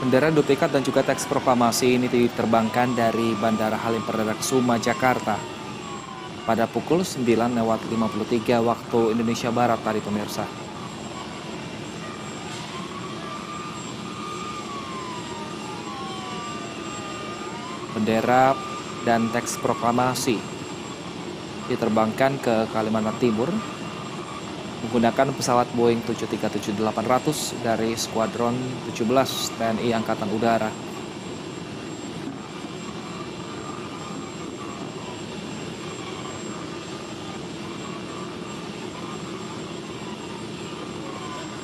Bendera duplikat dan juga teks proklamasi ini diterbangkan dari Bandara Halim Perdana Kusuma, Jakarta pada pukul 9:53 waktu Indonesia Barat tadi, pemirsa. Bendera dan teks proklamasi diterbangkan ke Kalimantan Timur menggunakan pesawat Boeing 737-800 dari Skuadron 17 TNI Angkatan Udara.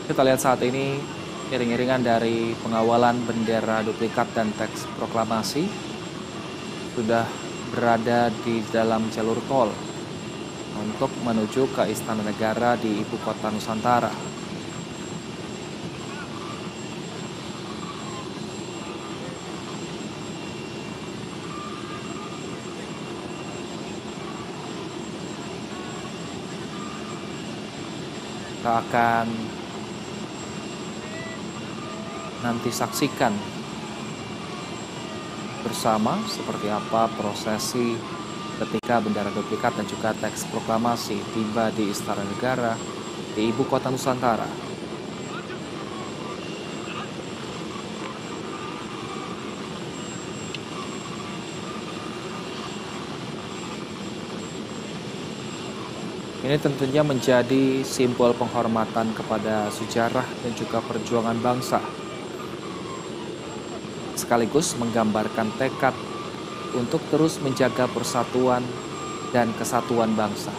Kita lihat saat ini iring-iringan dari pengawalan bendera duplikat dan teks proklamasi sudah berada di dalam jalur tol untuk menuju ke Istana Negara di Ibu Kota Nusantara. Kita akan nanti saksikan bersama seperti apa prosesi ketika bendera duplikat dan juga teks proklamasi tiba di Istana Negara di Ibu Kota Nusantara. Ini tentunya menjadi simbol penghormatan kepada sejarah dan juga perjuangan bangsa, sekaligus menggambarkan tekad untuk terus menjaga persatuan dan kesatuan bangsa.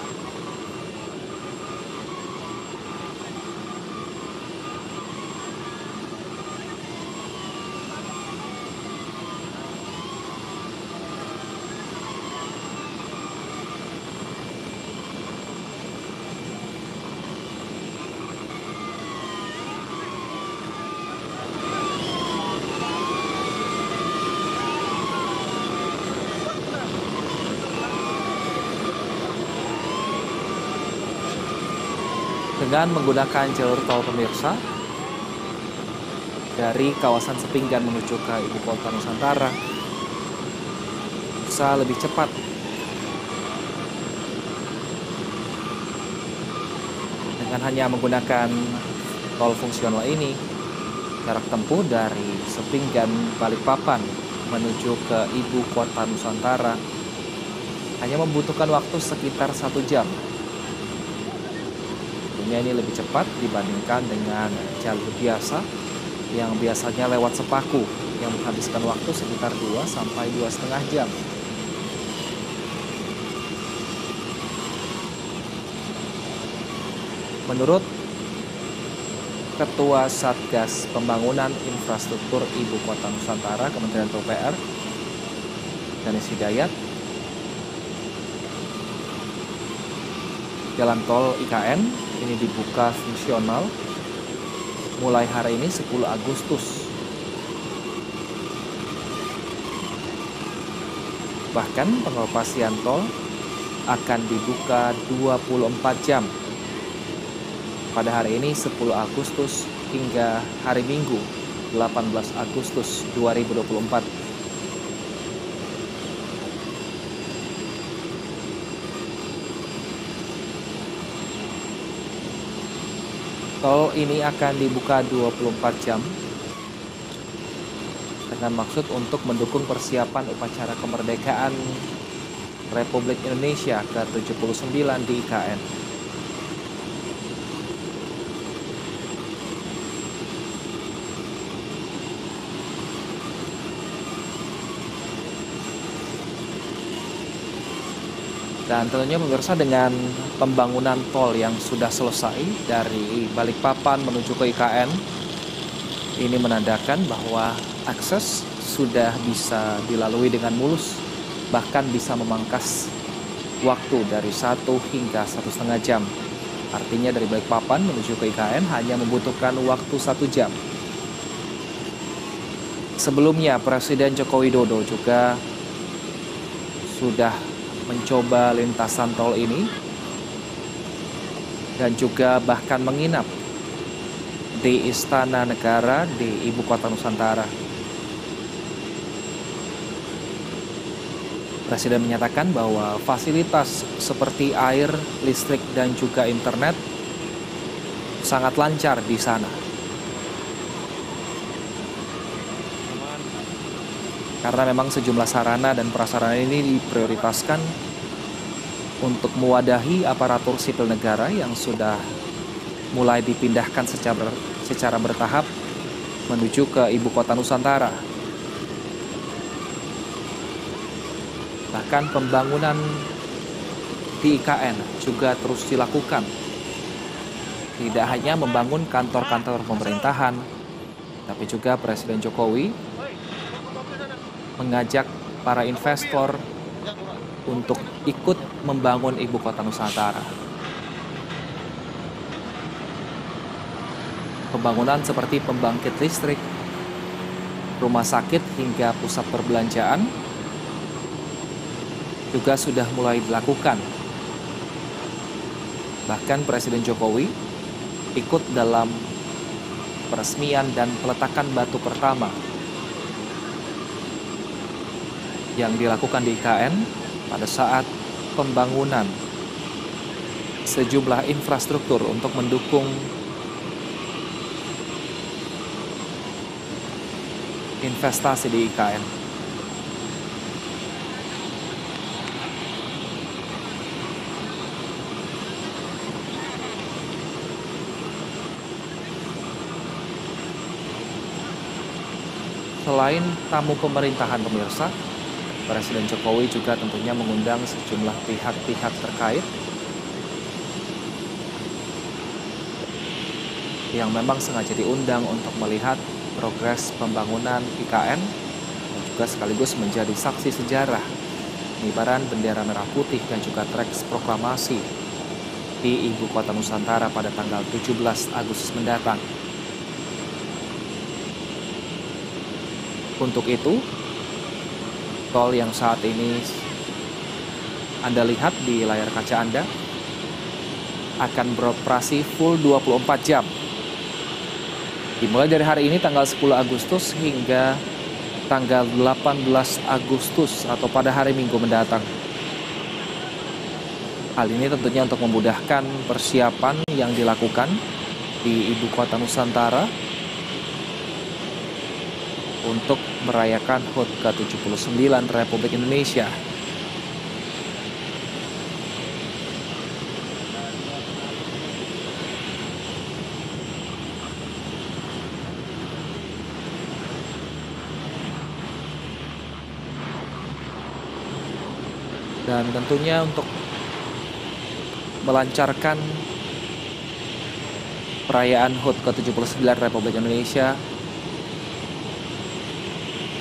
Dengan menggunakan jalur tol, pemirsa, dari kawasan Sepinggan menuju ke Ibu Kota Nusantara bisa lebih cepat. Dengan hanya menggunakan tol fungsional ini, jarak tempuh dari Sepinggan Balikpapan menuju ke Ibu Kota Nusantara hanya membutuhkan waktu sekitar 1 jam. Ini lebih cepat dibandingkan dengan jalur biasa yang biasanya lewat Sepaku yang menghabiskan waktu sekitar 2 sampai 2,5 jam. Menurut Ketua Satgas Pembangunan Infrastruktur Ibu Kota Nusantara Kementerian PUPR, Danis Hidayat, jalan tol IKN ini dibuka fungsional mulai hari ini 10 Agustus. Bahkan pengoperasian tol akan dibuka 24 jam pada hari ini 10 Agustus hingga hari Minggu 18 Agustus 2024. Tol ini akan dibuka 24 jam dengan maksud untuk mendukung persiapan upacara kemerdekaan Republik Indonesia ke-79 di IKN. Dan tentunya pemirsa, dengan pembangunan tol yang sudah selesai dari Balikpapan menuju ke IKN, ini menandakan bahwa akses sudah bisa dilalui dengan mulus, bahkan bisa memangkas waktu dari 1 hingga 1,5 jam. Artinya dari Balikpapan menuju ke IKN hanya membutuhkan waktu 1 jam. Sebelumnya Presiden Joko Widodo juga sudah mencoba lintasan tol ini dan juga bahkan menginap di Istana Negara di Ibu Kota Nusantara. Presiden menyatakan bahwa fasilitas seperti air, listrik, dan juga internet sangat lancar di sana. Karena memang sejumlah sarana dan prasarana ini diprioritaskan untuk mewadahi aparatur sipil negara yang sudah mulai dipindahkan secara bertahap menuju ke ibu kota Nusantara. Bahkan pembangunan di IKN juga terus dilakukan. Tidak hanya membangun kantor-kantor pemerintahan, tapi juga Presiden Jokowi mengajak para investor untuk ikut membangun ibu kota Nusantara. Pembangunan seperti pembangkit listrik, rumah sakit hingga pusat perbelanjaan juga sudah mulai dilakukan. Bahkan Presiden Jokowi ikut dalam peresmian dan peletakan batu pertama yang dilakukan di IKN pada saat pembangunan sejumlah infrastruktur untuk mendukung investasi di IKN. Selain tamu pemerintahan, pemirsa, Presiden Jokowi juga tentunya mengundang sejumlah pihak-pihak terkait yang memang sengaja diundang untuk melihat progres pembangunan IKN dan juga sekaligus menjadi saksi sejarah pengibaran bendera merah putih dan juga teks proklamasi di ibu kota Nusantara pada tanggal 17 Agustus mendatang. Untuk itu, tol yang saat ini Anda lihat di layar kaca Anda akan beroperasi full 24 jam. Dimulai dari hari ini tanggal 10 Agustus hingga tanggal 18 Agustus atau pada hari Minggu mendatang. Hal ini tentunya untuk memudahkan persiapan yang dilakukan di ibu kota Nusantara untuk merayakan HUT ke-79 Republik Indonesia. Dan tentunya untuk melancarkan perayaan HUT ke-79 Republik Indonesia,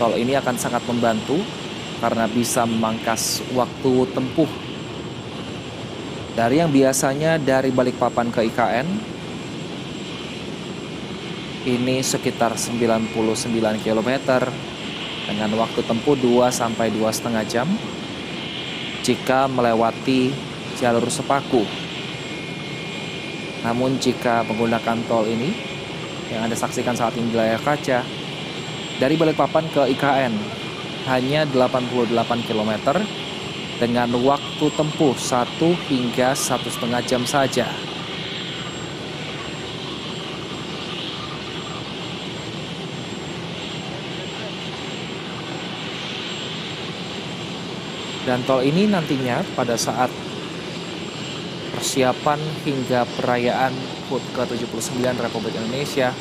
tol ini akan sangat membantu karena bisa memangkas waktu tempuh dari yang biasanya dari Balikpapan ke IKN ini sekitar 99 km dengan waktu tempuh 2 sampai 2,5 jam jika melewati jalur sepaku. Namun jika menggunakan tol ini yang Anda saksikan saat ini di layar kaca, dari Balikpapan ke IKN hanya 88 km dengan waktu tempuh 1 hingga 1,5 jam saja. Dan tol ini nantinya pada saat persiapan hingga perayaan HUT ke-79 Republik Indonesia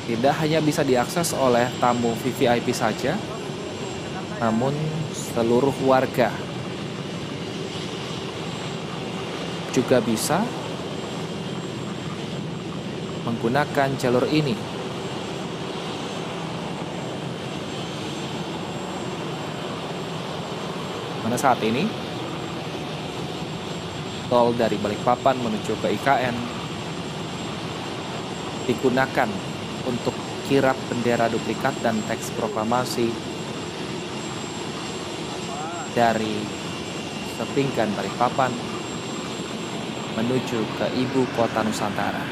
tidak hanya bisa diakses oleh tamu VVIP saja, namun seluruh warga juga bisa menggunakan jalur ini. Mana saat ini tol dari Balikpapan menuju ke IKN digunakan untuk kirap bendera duplikat dan teks proklamasi dari sepinggan Balikpapan menuju ke ibu kota Nusantara.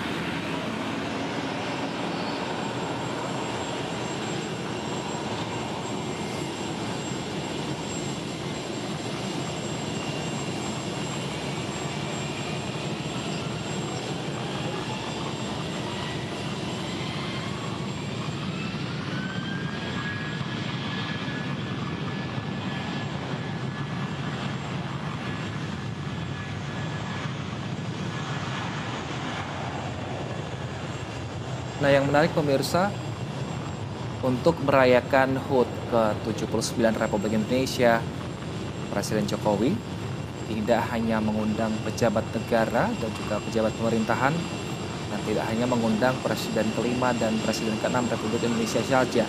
Nah, yang menarik pemirsa, untuk merayakan HUT ke-79 Republik Indonesia, Presiden Jokowi tidak hanya mengundang pejabat negara dan juga pejabat pemerintahan, dan tidak hanya mengundang Presiden kelima dan Presiden keenam Republik Indonesia saja,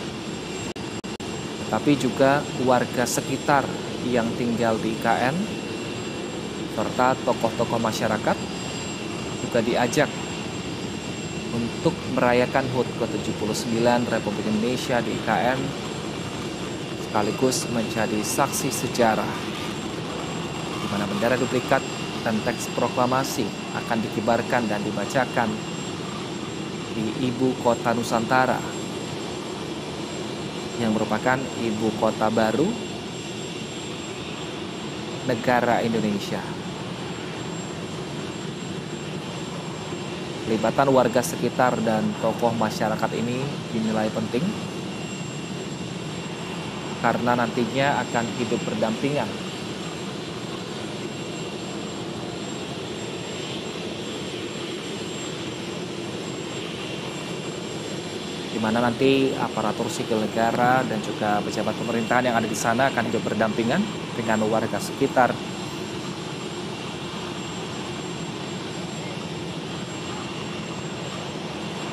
tetapi juga warga sekitar yang tinggal di IKN, serta tokoh-tokoh masyarakat juga diajak untuk merayakan HUT ke-79 Republik Indonesia di IKN, sekaligus menjadi saksi sejarah di mana bendera duplikat dan teks proklamasi akan dikibarkan dan dibacakan di ibu kota Nusantara yang merupakan ibu kota baru negara Indonesia. Pelibatan warga sekitar dan tokoh masyarakat ini dinilai penting karena nantinya akan hidup berdampingan di mana nanti aparatur sipil negara dan juga pejabat pemerintahan yang ada di sana akan hidup berdampingan dengan warga sekitar.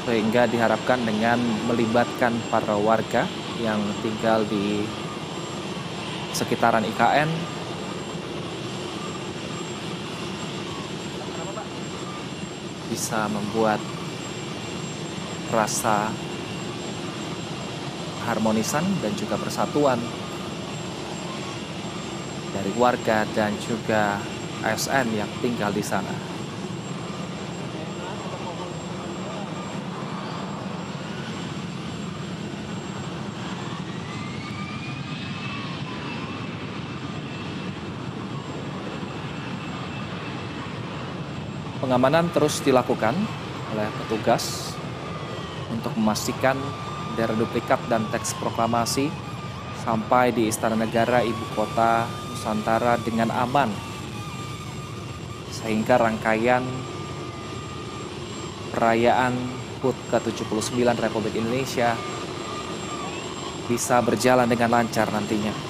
Sehingga diharapkan dengan melibatkan para warga yang tinggal di sekitaran IKN bisa membuat rasa harmonisan dan juga persatuan dari warga dan juga ASN yang tinggal di sana. Pengamanan terus dilakukan oleh petugas untuk memastikan bendera duplikat dan teks proklamasi sampai di Istana Negara Ibu Kota Nusantara dengan aman, sehingga rangkaian perayaan HUT ke-79 Republik Indonesia bisa berjalan dengan lancar nantinya.